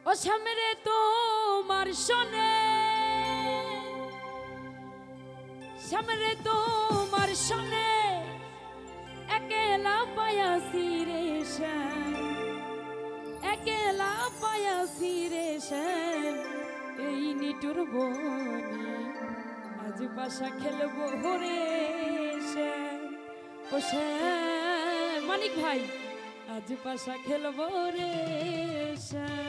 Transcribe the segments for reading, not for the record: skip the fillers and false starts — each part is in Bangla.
ও সামনে তোমার শোনে, সামনে তোমার শোনে একেলা পায়াসি রে শ্যাম, একেলা পায়াসি রে শ্যাম। এই নিটুর বনে আজ বাসা খেলবো রে শ্যাম। ও শ্যাম মানিক ভাই আজ বাসা খেলবো রে শ্যাম।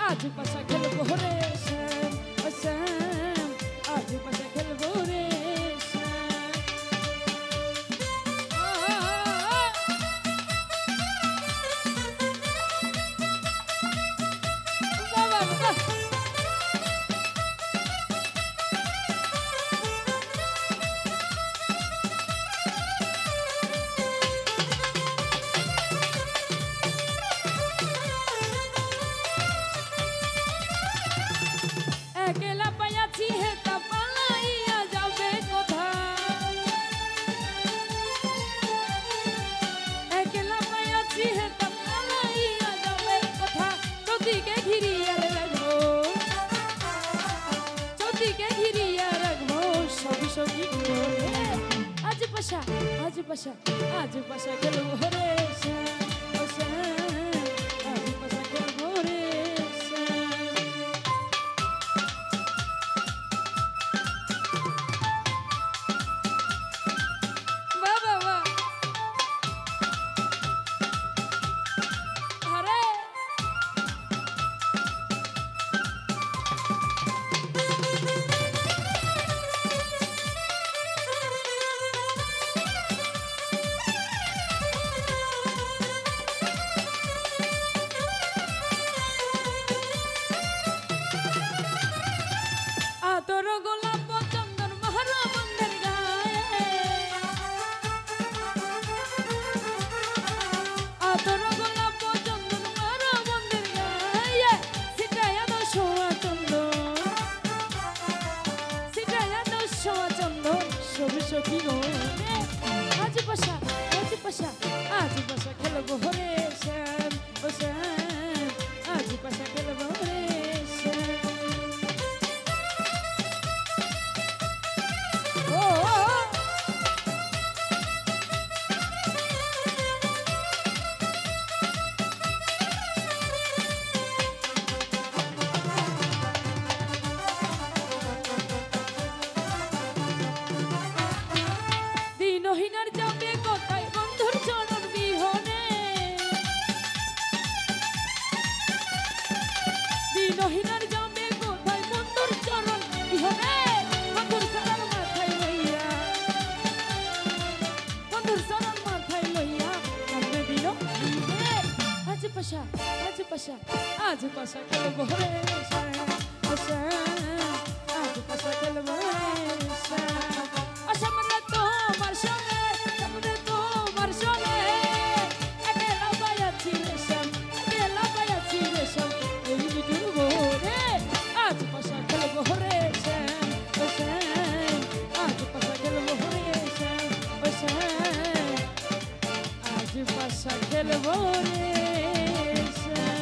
आज पाशा खेलबो रे श्याम, ओ श्याम आज पाशा खेलबो रे श्याम। একেলা পাইয়াছি হেতা পালাইয়া যাবে কোথায়, একেলা পাইয়াছি হেতা পালাইয়া যাবে কোথা। চৌদিকে ঘিরিয়া রাখবো, চৌদিকে ঘিরিয়া রাখবো সবই সবই আজ পাশা, আজ পাশা, আজ পাশা খেলবো রে শ্যাম, ও শ্যাম আজ পাশা খেলবো রে শ্যাম। তোর গোলাপ চন্দন মহারা বন্ধের গায়ে, তোর গোলাপ চন্দন মহারা বন্ধের গায়ে। সিটায়া তো সোয়া চন্দন, সিটায়া তো সোয়া চন্দন সবই সখী গো। আজ পাশা, আজ পাশা, আজ পাশা খেলবো রে শ্যাম, ও শ্যাম আজ পাশা খেলবো রে শ্যাম। দিনহীনার যাবে কোথায় বন্ধুর চরণ বিহনে, দিনহীনার যাবে কোথায় বন্ধুর চরণ বিহনে। বন্ধুর চরণ মাথায় লইয়া, বন্ধুর চরণ মাথায় লইয়া কান্দে দিন আজ পাশা, আজ পাশা, আজ পাশা খেলবো রে শ্যাম, ও শ্যাম আজ পাশা খেলবো রে শ্যাম। সামনে তোমার শোনে, সামনে তোমার শোনে একেলা পাইয়াছি রে শ্যাম, একেলা পাইয়াছি রে শ্যাম। এই নিটুর বনে আজ পাশা খেলবো রে শ্যাম, ও শ্যাম আজ পাশা খেলবো রে শ্যাম, ও শ্যাম আজ পাশা খেলবো রে শ্যাম।